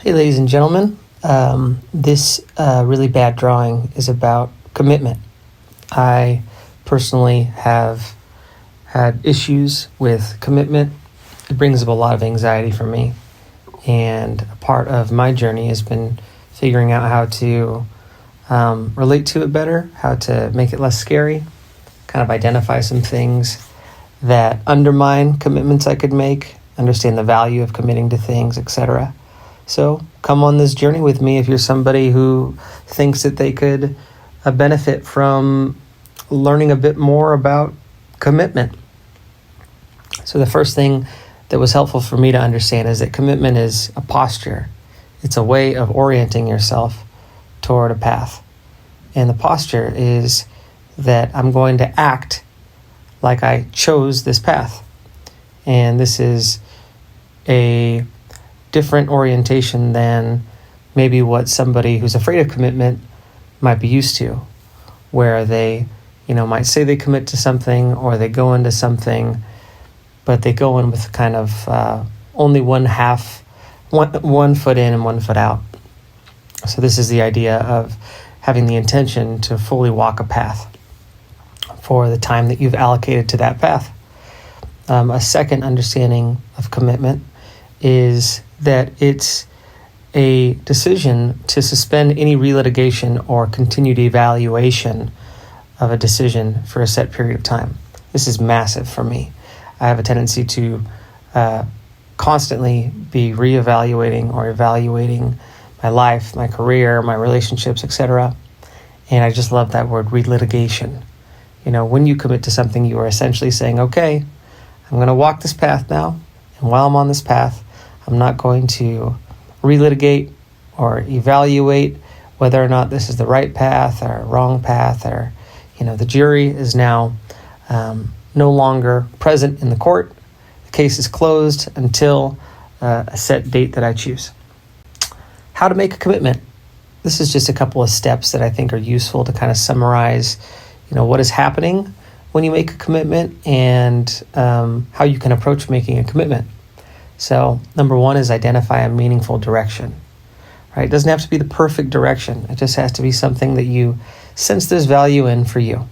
Hey, ladies and gentlemen. This really bad drawing is about commitment. I personally have had issues with commitment. It brings up a lot of anxiety for me. And a part of my journey has been figuring out how to relate to it better, how to make it less scary, kind of identify some things that undermine commitments I could make, understand the value of committing to things, etc. So come on this journey with me if you're somebody who thinks that they could benefit from learning a bit more about commitment. So the first thing that was helpful for me to understand is that commitment is a posture. It's a way of orienting yourself toward a path. And the posture is that I'm going to act like I chose this path. And this is a different orientation than maybe what somebody who's afraid of commitment might be used to, where they, might say they commit to something or they go into something, but they go in with kind of only one foot in and 1 foot out. So this is the idea of having the intention to fully walk a path for the time that you've allocated to that path. A second understanding of commitment is that it's a decision to suspend any relitigation or continued evaluation of a decision for a set period of time. This is massive for me. I have a tendency to constantly be reevaluating or evaluating my life, my career, my relationships, etc. And I just love that word, relitigation. When you commit to something, you are essentially saying, okay, I'm going to walk this path now. And while I'm on this path, I'm not going to relitigate or evaluate whether or not this is the right path or wrong path, or, the jury is now no longer present in the court. The case is closed until a set date that I choose. How to make a commitment. This is just a couple of steps that I think are useful to kind of summarize, what is happening when you make a commitment and how you can approach making a commitment. So number one is identify a meaningful direction, right? It doesn't have to be the perfect direction. It just has to be something that you sense there's value in for you.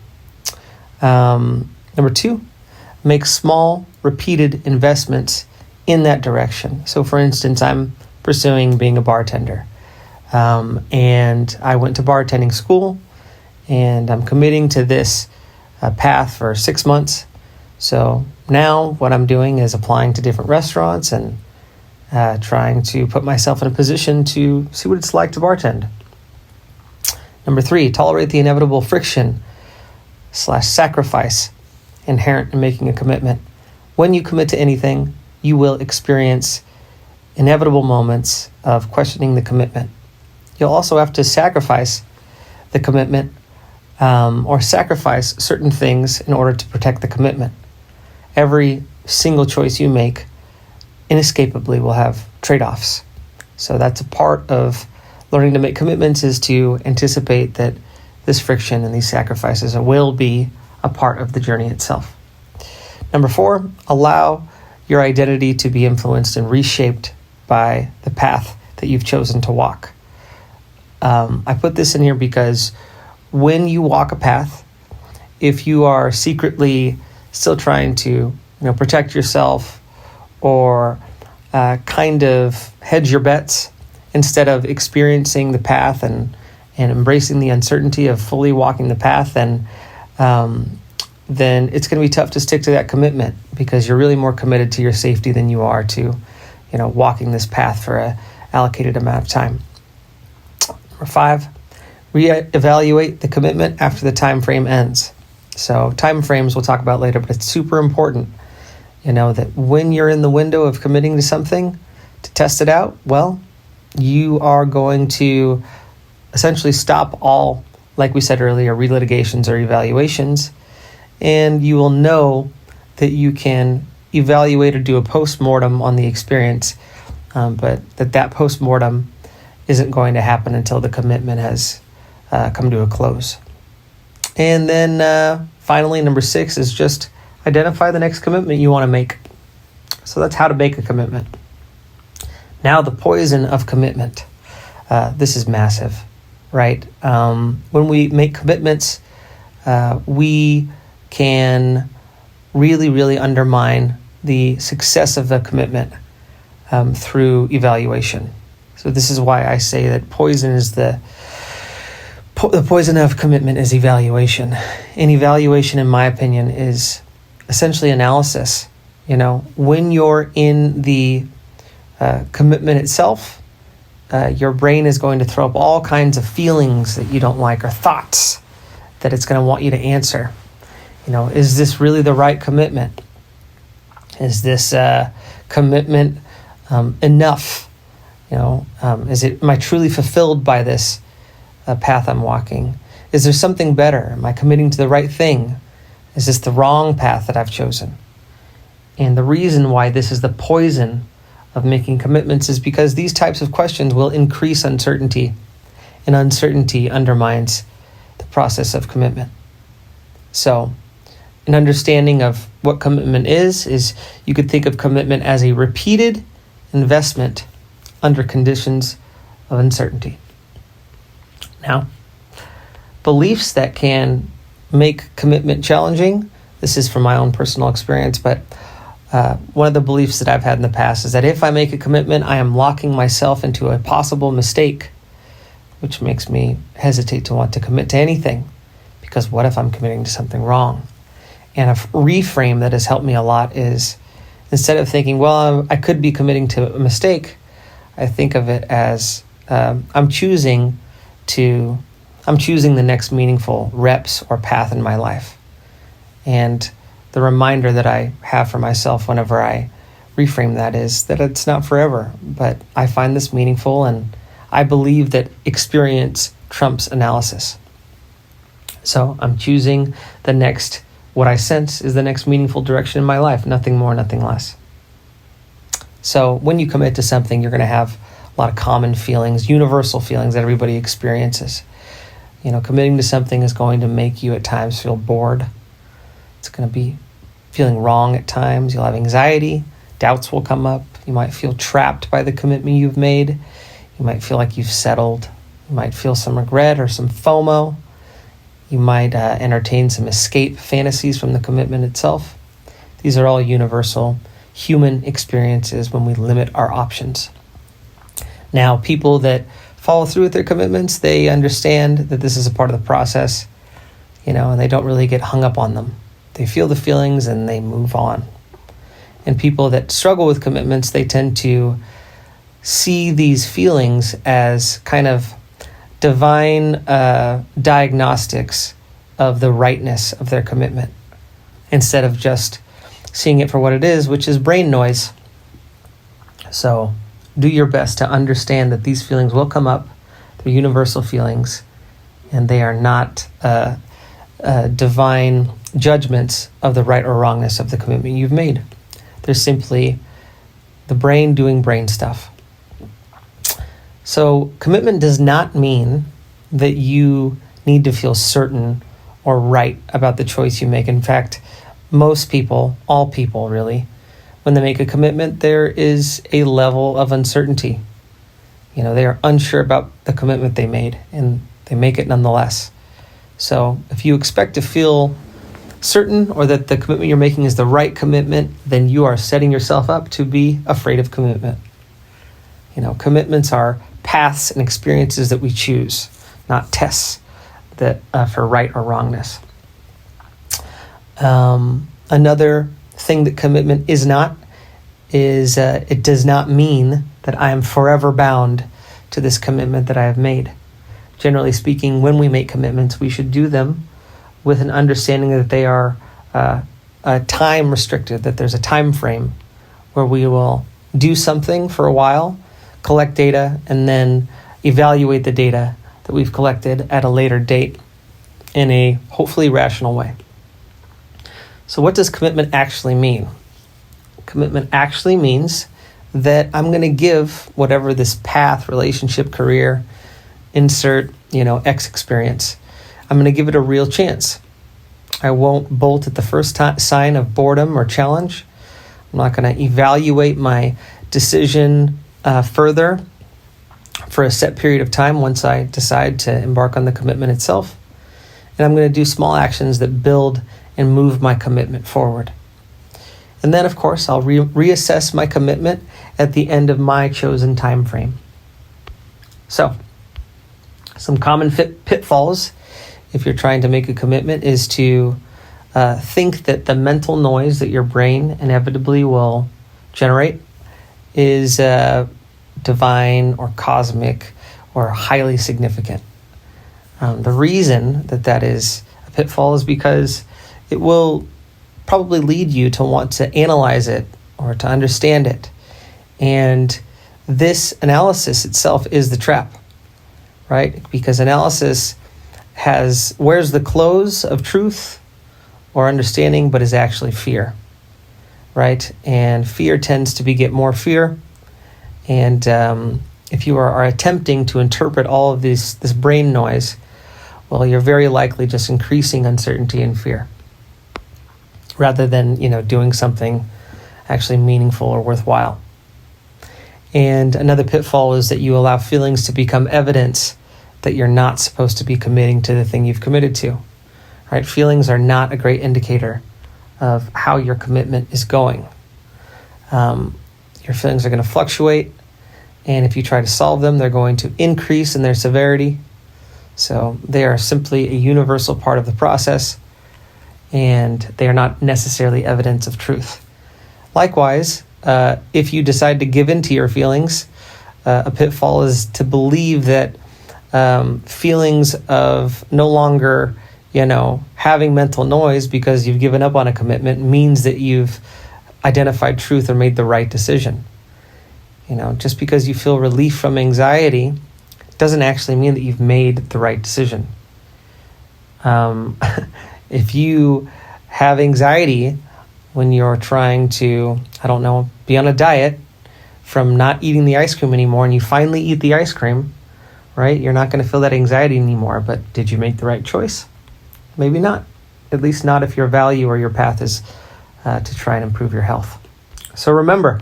Number two, make small, repeated investments in that direction. So for instance, I'm pursuing being a bartender. And I went to bartending school, and I'm committing to this path for 6 months. So now what I'm doing is applying to different restaurants and trying to put myself in a position to see what it's like to bartend. Number three, tolerate the inevitable friction / sacrifice inherent in making a commitment. When you commit to anything, you will experience inevitable moments of questioning the commitment. You'll also have to sacrifice the commitment or sacrifice certain things in order to protect the commitment. Every single choice you make inescapably will have trade-offs. So that's a part of learning to make commitments, is to anticipate that this friction and these sacrifices will be a part of the journey itself. Number four, allow your identity to be influenced and reshaped by the path that you've chosen to walk. I put this in here because when you walk a path, if you are secretly still trying to protect yourself or kind of hedge your bets instead of experiencing the path and embracing the uncertainty of fully walking the path, then it's going to be tough to stick to that commitment, because you're really more committed to your safety than you are to walking this path for a allocated amount of time. Number five, reevaluate the commitment after the time frame ends. So time frames we'll talk about later, but it's super important, that when you're in the window of committing to something to test it out, well, you are going to essentially stop all, like we said earlier, relitigations or evaluations, and you will know that you can evaluate or do a post-mortem on the experience, but that post-mortem isn't going to happen until the commitment has come to a close. And then finally, number six is just identify the next commitment you want to make. So that's how to make a commitment. Now, the poison of commitment. This is massive, right? When we make commitments, we can really, really undermine the success of the commitment through evaluation. So this is why I say that poison is the poison of commitment is evaluation. And evaluation, in my opinion, is essentially analysis. When you're in the commitment itself, your brain is going to throw up all kinds of feelings that you don't like or thoughts that it's going to want you to answer. Is this really the right commitment? Is this commitment enough? Am I truly fulfilled by this path I'm walking? Is there something better? Am I committing to the right thing? Is this the wrong path that I've chosen? And the reason why this is the poison of making commitments is because these types of questions will increase uncertainty, and uncertainty undermines the process of commitment. So, an understanding of what commitment is you could think of commitment as a repeated investment under conditions of uncertainty. Now, beliefs that can make commitment challenging, this is from my own personal experience, but one of the beliefs that I've had in the past is that if I make a commitment, I am locking myself into a possible mistake, which makes me hesitate to want to commit to anything, because what if I'm committing to something wrong? And a reframe that has helped me a lot is, instead of thinking, well, I could be committing to a mistake, I think of it as I'm choosing the next meaningful reps or path in my life. And the reminder that I have for myself whenever I reframe that is that it's not forever, but I find this meaningful, and I believe that experience trumps analysis. So I'm choosing what I sense is the next meaningful direction in my life, nothing more, nothing less. So when you commit to something, you're going to have a lot of common feelings, universal feelings that everybody experiences. Committing to something is going to make you at times feel bored. It's going to be feeling wrong at times. You'll have anxiety. Doubts will come up. You might feel trapped by the commitment you've made. You might feel like you've settled. You might feel some regret or some FOMO. You might entertain some escape fantasies from the commitment itself. These are all universal human experiences when we limit our options. Now, people that follow through with their commitments, they understand that this is a part of the process, and they don't really get hung up on them. They feel the feelings and they move on. And people that struggle with commitments, they tend to see these feelings as kind of divine diagnostics of the rightness of their commitment, instead of just seeing it for what it is, which is brain noise. So do your best to understand that these feelings will come up. They're universal feelings, and they are not divine judgments of the right or wrongness of the commitment you've made. They're simply the brain doing brain stuff. So commitment does not mean that you need to feel certain or right about the choice you make. In fact, most people, all people really, when they make a commitment, there is a level of uncertainty. They are unsure about the commitment they made, and they make it nonetheless. So if you expect to feel certain or that the commitment you're making is the right commitment, then you are setting yourself up to be afraid of commitment. Commitments are paths and experiences that we choose, not tests that for right or wrongness. Another thing that commitment is not is it does not mean that I am forever bound to this commitment that I have made. Generally speaking, when we make commitments, we should do them with an understanding that they are time restricted, that there's a time frame where we will do something for a while, collect data, and then evaluate the data that we've collected at a later date in a hopefully rational way. So what does commitment actually mean? Commitment actually means that I'm going to give whatever this path, relationship, career, insert, X experience, I'm going to give it a real chance. I won't bolt at the first sign of boredom or challenge. I'm not going to evaluate my decision further for a set period of time once I decide to embark on the commitment itself. And I'm going to do small actions that build and move my commitment forward. And then, of course, I'll reassess my commitment at the end of my chosen time frame. So, some common pitfalls if you're trying to make a commitment is to think that the mental noise that your brain inevitably will generate is divine or cosmic or highly significant. The reason that is a pitfall is because it will probably lead you to want to analyze it or to understand it. And this analysis itself is the trap, right? Because analysis wears the clothes of truth or understanding, but is actually fear, right? And fear tends to beget more fear. And if you are attempting to interpret all of this brain noise, well, you're very likely just increasing uncertainty and fear, rather than, doing something actually meaningful or worthwhile. And another pitfall is that you allow feelings to become evidence that you're not supposed to be committing to the thing you've committed to. Right? Feelings are not a great indicator of how your commitment is going. Your feelings are going to fluctuate, and if you try to solve them, they're going to increase in their severity. So they are simply a universal part of the process, and they are not necessarily evidence of truth. Likewise, if you decide to give in to your feelings, a pitfall is to believe that feelings of no longer, having mental noise because you've given up on a commitment means that you've identified truth or made the right decision. Just because you feel relief from anxiety doesn't actually mean that you've made the right decision. If you have anxiety when you're trying to, be on a diet from not eating the ice cream anymore, and you finally eat the ice cream, right? You're not going to feel that anxiety anymore, but did you make the right choice? Maybe not. At least not if your value or your path is to try and improve your health. So remember,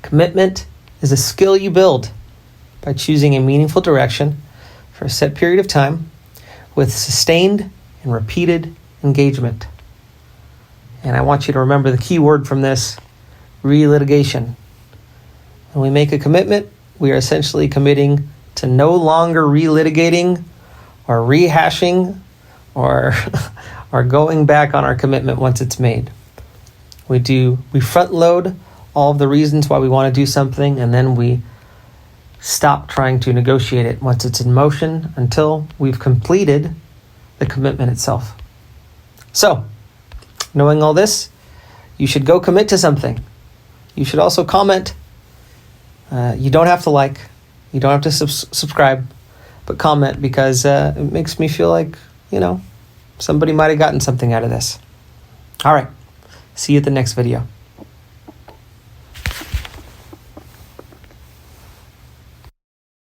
commitment is a skill you build by choosing a meaningful direction for a set period of time with sustained and repeated engagement. And I want you to remember the key word from this, relitigation. When we make a commitment, we are essentially committing to no longer relitigating or rehashing or going back on our commitment once it's made. We front load all of the reasons why we want to do something, and then we stop trying to negotiate it once it's in motion until we've completed the commitment itself. So, knowing all this, you should go commit to something. You should also comment. You don't have to like. You don't have to subscribe, but comment, because it makes me feel like, somebody might have gotten something out of this. All right. See you at the next video.